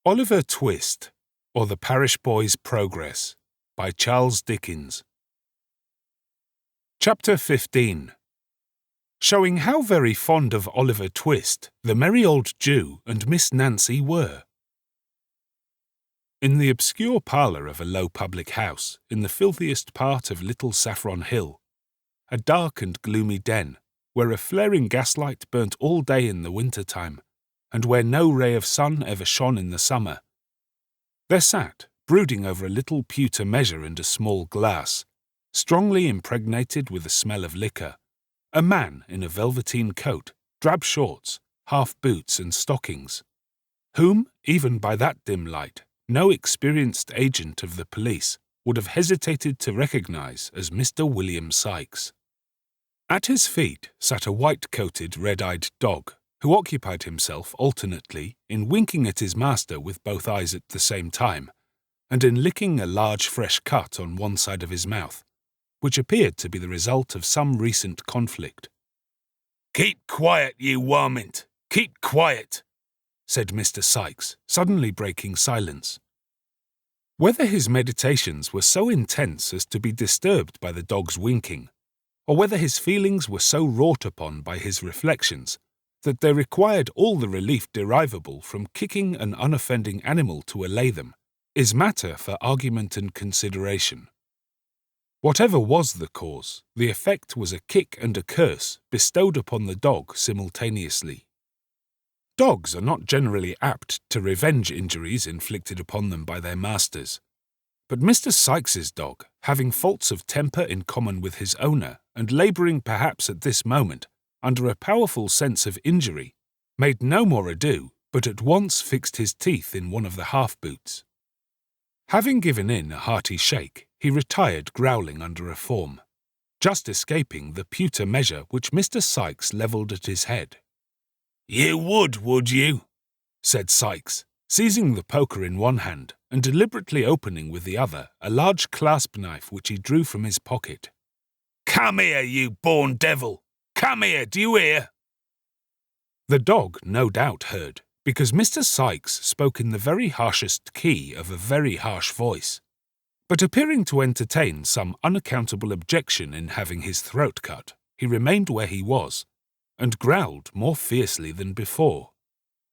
Oliver Twist, or The Parish Boy's Progress, by Charles Dickens. Chapter 15. Showing how very fond of Oliver Twist the merry old Jew and Miss Nancy were. In the obscure parlour of a low public house, in the filthiest part of Little Saffron Hill, a dark and gloomy den, where a flaring gaslight burnt all day in the winter-time, and where no ray of sun ever shone in the summer, there sat, brooding over a little pewter measure and a small glass, strongly impregnated with the smell of liquor, a man in a velveteen coat, drab shorts, half boots and stockings, whom, even by that dim light, no experienced agent of the police would have hesitated to recognize as Mr. William Sikes. At his feet sat a white-coated, red-eyed dog, who occupied himself alternately in winking at his master with both eyes at the same time, and in licking a large fresh cut on one side of his mouth, which appeared to be the result of some recent conflict. "Keep quiet, you warmint! Keep quiet!" said Mr. Sikes, suddenly breaking silence. Whether his meditations were so intense as to be disturbed by the dog's winking, or whether his feelings were so wrought upon by his reflections that they required all the relief derivable from kicking an unoffending animal to allay them, is matter for argument and consideration. Whatever was the cause, the effect was a kick and a curse bestowed upon the dog simultaneously. Dogs are not generally apt to revenge injuries inflicted upon them by their masters, but Mr. Sikes's dog, having faults of temper in common with his owner, and labouring perhaps at this moment under a powerful sense of injury, made no more ado, but at once fixed his teeth in one of the half-boots. Having given in a hearty shake, he retired growling under a form, just escaping the pewter measure which Mr. Sikes levelled at his head. "You would you?" said Sikes, seizing the poker in one hand and deliberately opening with the other a large clasp-knife which he drew from his pocket. "Come here, you born devil! Come here, do you hear?" The dog no doubt heard, because Mr. Sikes spoke in the very harshest key of a very harsh voice, but appearing to entertain some unaccountable objection in having his throat cut, he remained where he was, and growled more fiercely than before,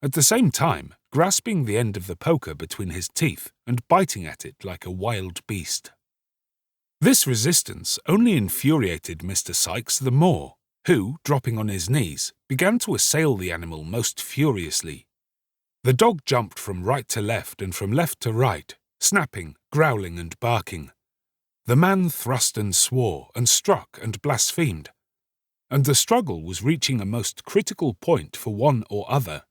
at the same time grasping the end of the poker between his teeth and biting at it like a wild beast. This resistance only infuriated Mr. Sikes the more, who, dropping on his knees, began to assail the animal most furiously. The dog jumped from right to left and from left to right, snapping, growling and barking. The man thrust and swore, and struck and blasphemed, and the struggle was reaching a most critical point for one or other,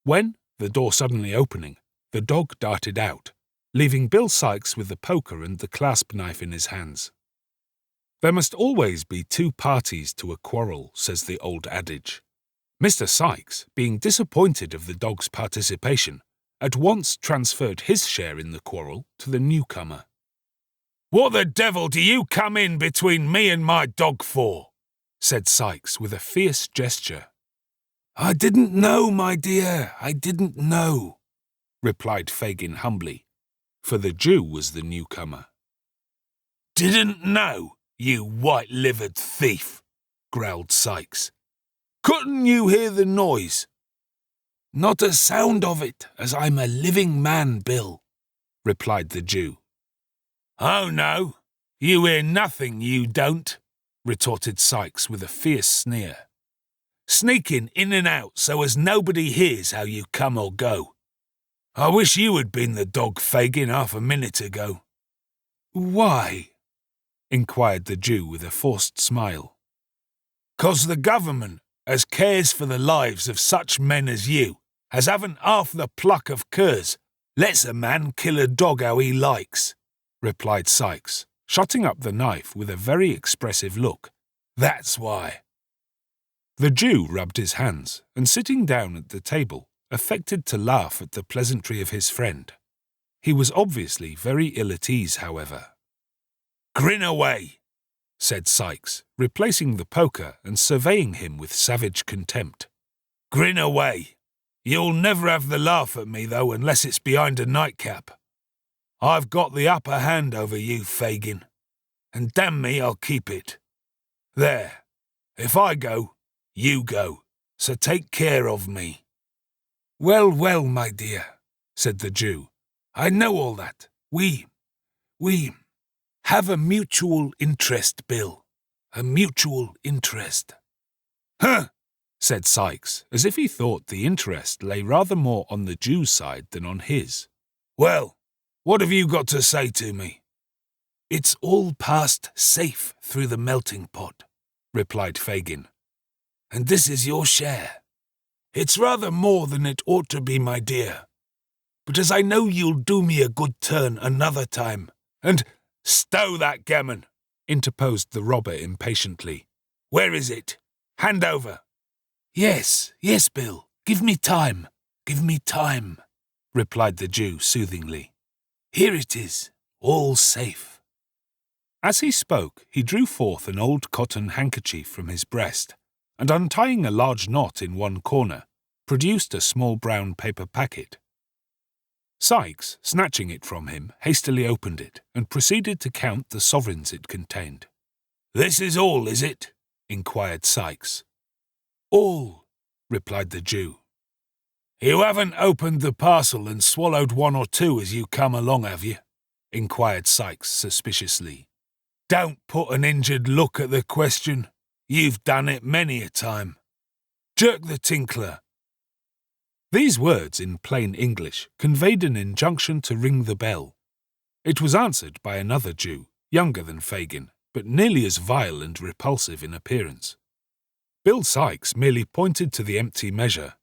when, the door suddenly opening, the dog darted out, leaving Bill Sikes with the poker and the clasp-knife in his hands. There must always be two parties to a quarrel, says the old adage. Mr. Sikes, being disappointed of the dog's participation, at once transferred his share in the quarrel to the newcomer. "What the devil do you come in between me and my dog for?" said Sikes with a fierce gesture. "I didn't know, my dear, I didn't know," replied Fagin humbly, for the Jew was the newcomer. "Didn't know, you white-livered thief," growled Sikes. "Couldn't you hear the noise?" "Not a sound of it, as I'm a living man, Bill," replied the Jew. "Oh, no, you hear nothing, you don't," retorted Sikes with a fierce sneer. "Sneaking in and out so as nobody hears how you come or go. I wish you had been the dog, Fagin, half a minute ago." "Why?" inquired the Jew with a forced smile. "'Cause the government, as cares for the lives of such men as you, as haven't half the pluck of curs, lets a man kill a dog how he likes," replied Sikes, shutting up the knife with a very expressive look. "That's why." The Jew rubbed his hands, and sitting down at the table, affected to laugh at the pleasantry of his friend. He was obviously very ill at ease, however. "Grin away," said Sikes, replacing the poker and surveying him with savage contempt. "Grin away. You'll never have the laugh at me, though, unless it's behind a nightcap. I've got the upper hand over you, Fagin, and damn me, I'll keep it. There. If I go, you go, so take care of me." "Well, well, my dear," said the Jew. "I know all that. We have a mutual interest, Bill. A mutual interest." "Huh!" said Sikes, as if he thought the interest lay rather more on the Jew's side than on his. "Well, what have you got to say to me?" "It's all passed safe through the melting pot," replied Fagin. "And this is your share. It's rather more than it ought to be, my dear. But as I know you'll do me a good turn another time, and—" "Stow that gammon," interposed the robber impatiently. "Where is it? Hand over." Yes, Bill. Give me time, replied the Jew soothingly. "Here it is, all safe." As he spoke, he drew forth an old cotton handkerchief from his breast, and untying a large knot in one corner, produced a small brown paper packet. Sikes, snatching it from him, hastily opened it, and proceeded to count the sovereigns it contained. "This is all, is it?" inquired Sikes. "All," replied the Jew. "You haven't opened the parcel and swallowed one or two as you come along, have you?" inquired Sikes suspiciously. "Don't put an injured look at the question. You've done it many a time. Jerk the tinkler." These words in plain English conveyed an injunction to ring the bell. It was answered by another Jew, younger than Fagin, but nearly as vile and repulsive in appearance. Bill Sikes merely pointed to the empty measure.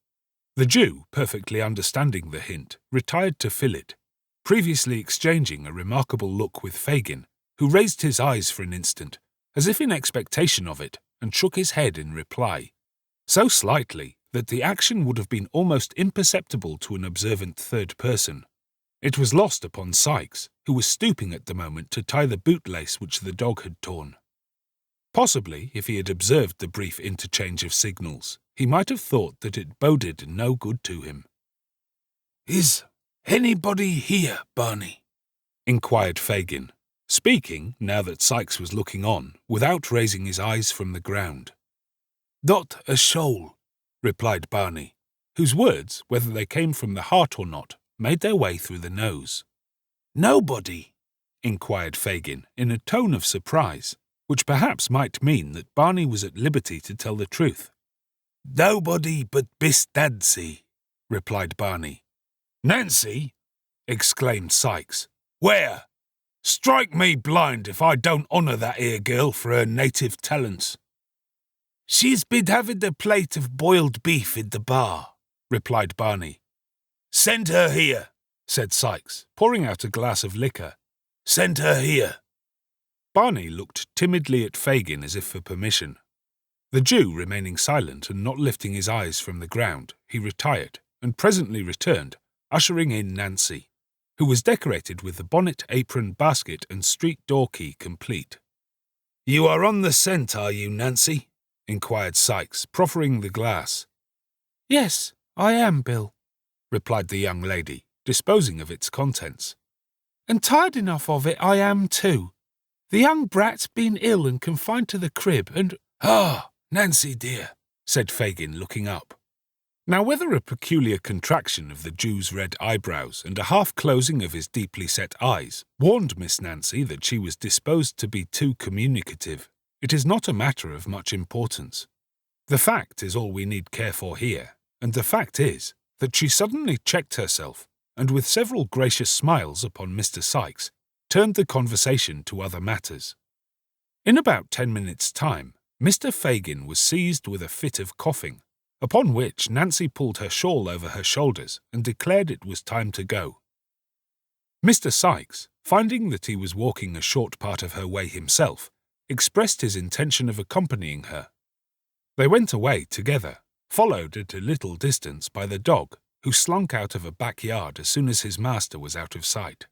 The Jew, perfectly understanding the hint, retired to fill it, previously exchanging a remarkable look with Fagin, who raised his eyes for an instant, as if in expectation of it, and shook his head in reply, so slightly that the action would have been almost imperceptible to an observant third person. It was lost upon Sikes, who was stooping at the moment to tie the bootlace which the dog had torn. Possibly, if he had observed the brief interchange of signals, he might have thought that it boded no good to him. "Is anybody here, Barney?" inquired Fagin, speaking, now that Sikes was looking on, without raising his eyes from the ground. "Not a soul," replied Barney, whose words, whether they came from the heart or not, made their way through the nose. "Nobody?" inquired Fagin, in a tone of surprise, which perhaps might mean that Barney was at liberty to tell the truth. "Nobody but Miss Nancy," replied Barney. "Nancy?" exclaimed Sikes. "Where? Strike me blind if I don't honour that 'ere girl for her native talents." "She's been having a plate of boiled beef in the bar," replied Barney. "Send her here," said Sikes, pouring out a glass of liquor. "Send her here." Barney looked timidly at Fagin as if for permission. The Jew remaining silent and not lifting his eyes from the ground, he retired, and presently returned, ushering in Nancy, who was decorated with the bonnet, apron, basket, and street door key complete. "You are on the scent, are you, Nancy?" inquired Sikes, proffering the glass. "Yes, I am, Bill," replied the young lady, disposing of its contents. "And tired enough of it I am too. The young brat's been ill and confined to the crib, and—" "Ah, Nancy dear," said Fagin, looking up. Now whether a peculiar contraction of the Jew's red eyebrows and a half-closing of his deeply set eyes warned Miss Nancy that she was disposed to be too communicative, it is not a matter of much importance. The fact is all we need care for here, and the fact is that she suddenly checked herself, and with several gracious smiles upon Mr. Sikes, turned the conversation to other matters. In about 10 minutes' time, Mr. Fagin was seized with a fit of coughing, upon which Nancy pulled her shawl over her shoulders and declared it was time to go. Mr. Sikes, finding that he was walking a short part of her way himself, expressed his intention of accompanying her. They went away together, followed at a little distance by the dog, who slunk out of a backyard as soon as his master was out of sight.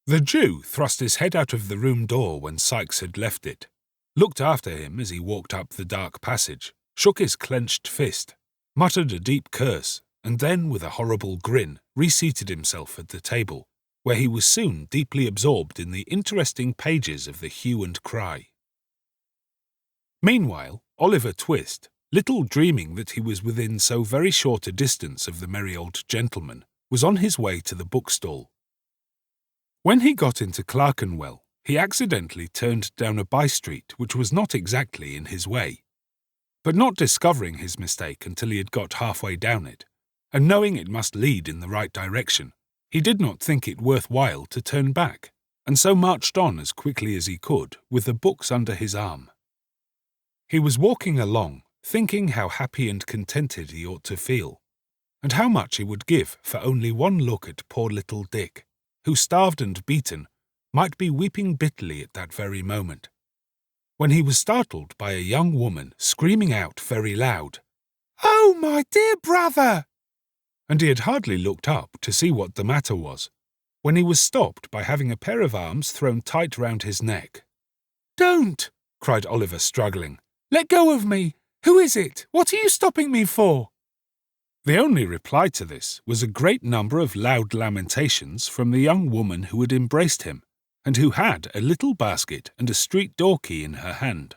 The Jew thrust his head out of the room door when Sikes had left it, looked after him as he walked up the dark passage, shook his clenched fist, muttered a deep curse, and then, with a horrible grin, reseated himself at the table, where he was soon deeply absorbed in the interesting pages of the hue and cry. Meanwhile, Oliver Twist, little dreaming that he was within so very short a distance of the merry old gentleman, was on his way to the bookstall. When he got into Clerkenwell, he accidentally turned down a by-street which was not exactly in his way. But not discovering his mistake until he had got halfway down it, and knowing it must lead in the right direction, he did not think it worth while to turn back, and so marched on as quickly as he could with the books under his arm. He was walking along, thinking how happy and contented he ought to feel, and how much he would give for only one look at poor little Dick, who, starved and beaten, might be weeping bitterly at that very moment, when he was startled by a young woman screaming out very loud, "Oh, my dear brother!" And he had hardly looked up to see what the matter was, when he was stopped by having a pair of arms thrown tight round his neck. "Don't!" cried Oliver, struggling. "Let go of me! Who is it? What are you stopping me for?" The only reply to this was a great number of loud lamentations from the young woman who had embraced him, and who had a little basket and a street door key in her hand.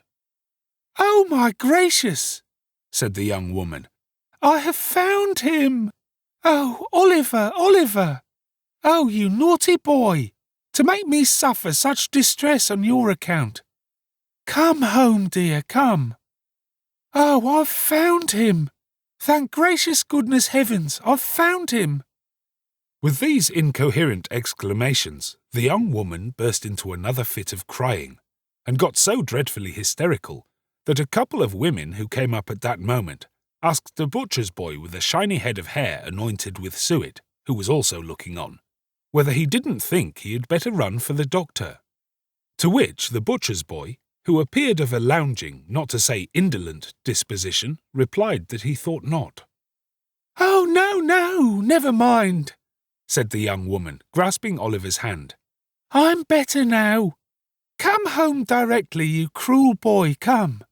"Oh, my gracious!" said the young woman. "I have found him! Oh, Oliver, Oliver! Oh, you naughty boy! To make me suffer such distress on your account! Come home, dear, come! Oh, I've found him! Thank gracious goodness heavens, I've found him!" With these incoherent exclamations, the young woman burst into another fit of crying, and got so dreadfully hysterical that a couple of women who came up at that moment asked a butcher's boy with a shiny head of hair anointed with suet, who was also looking on, whether he didn't think he had better run for the doctor. To which the butcher's boy, who appeared of a lounging, not to say indolent, disposition, replied that he thought not. "Oh, no, no, never mind," said the young woman, grasping Oliver's hand. "I'm better now. Come home directly, you cruel boy, come."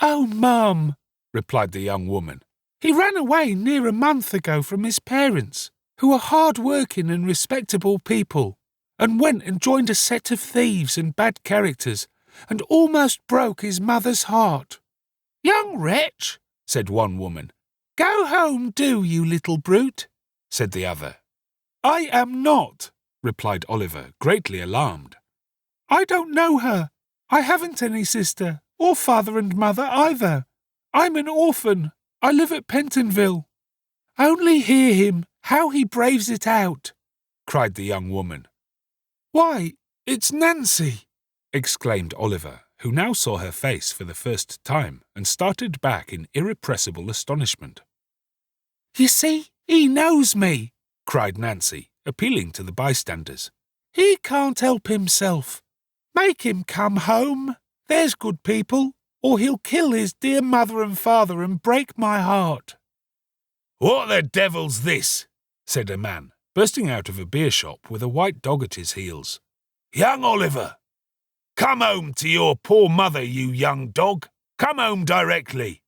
"Oh, Mum," replied the young woman, "he ran away near a month ago from his parents, who are hard-working and respectable people, and went and joined a set of thieves and bad characters, and almost broke his mother's heart." "Young wretch," said one woman. "Go home, do, you little brute," said the other. "I am not," replied Oliver, greatly alarmed. "I don't know her. I haven't any sister, or father and mother either. I'm an orphan. I live at Pentonville. Only hear him, how he braves it out," cried the young woman. "Why, it's Nancy!" exclaimed Oliver, who now saw her face for the first time and started back in irrepressible astonishment. "You see, he knows me," cried Nancy, appealing to the bystanders. "He can't help himself. Make him come home, there's good people, or he'll kill his dear mother and father and break my heart." "What the devil's this?" said a man, bursting out of a beer shop with a white dog at his heels. "Young Oliver! Come home to your poor mother, you young dog! Come home directly!"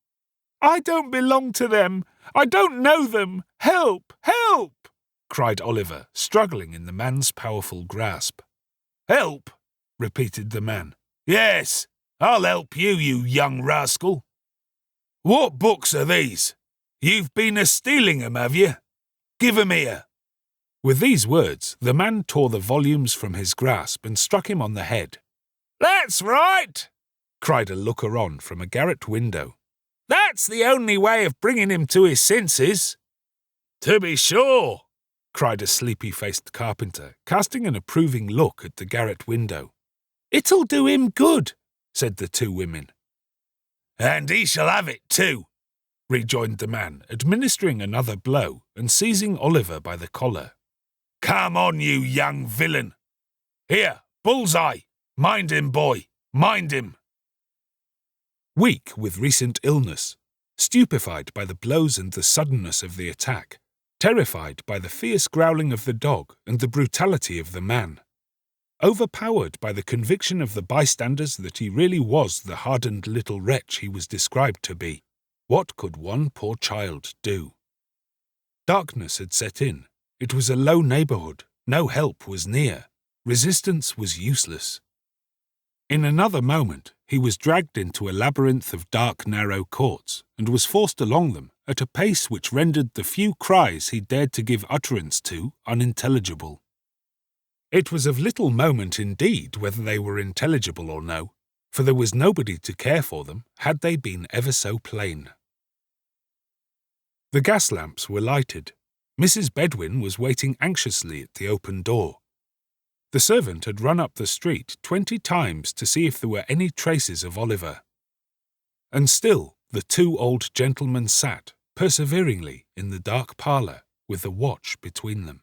"I don't belong to them! I don't know them! Help! Help!" cried Oliver, struggling in the man's powerful grasp. "Help!" repeated the man. "Yes, I'll help you, you young rascal. What books are these? You've been a-stealing 'em, have you? Give 'em here." With these words, the man tore the volumes from his grasp and struck him on the head. "That's right!" cried a looker-on from a garret window. "That's the only way of bringing him to his senses." "To be sure!" cried a sleepy-faced carpenter, casting an approving look at the garret window. "It'll do him good," said the two women. "And he shall have it too," rejoined the man, administering another blow and seizing Oliver by the collar. "Come on, you young villain. Here, Bullseye. Mind him, boy, mind him." Weak with recent illness, stupefied by the blows and the suddenness of the attack, terrified by the fierce growling of the dog and the brutality of the man, overpowered by the conviction of the bystanders that he really was the hardened little wretch he was described to be, what could one poor child do? Darkness had set in. It was a low neighbourhood. No help was near. Resistance was useless. In another moment, he was dragged into a labyrinth of dark, narrow courts, and was forced along them at a pace which rendered the few cries he dared to give utterance to unintelligible. It was of little moment indeed whether they were intelligible or no, for there was nobody to care for them had they been ever so plain. The gas lamps were lighted. Mrs. Bedwin was waiting anxiously at the open door. The servant had run up the street 20 times to see if there were any traces of Oliver. And still the two old gentlemen sat, perseveringly, in the dark parlour, with the watch between them.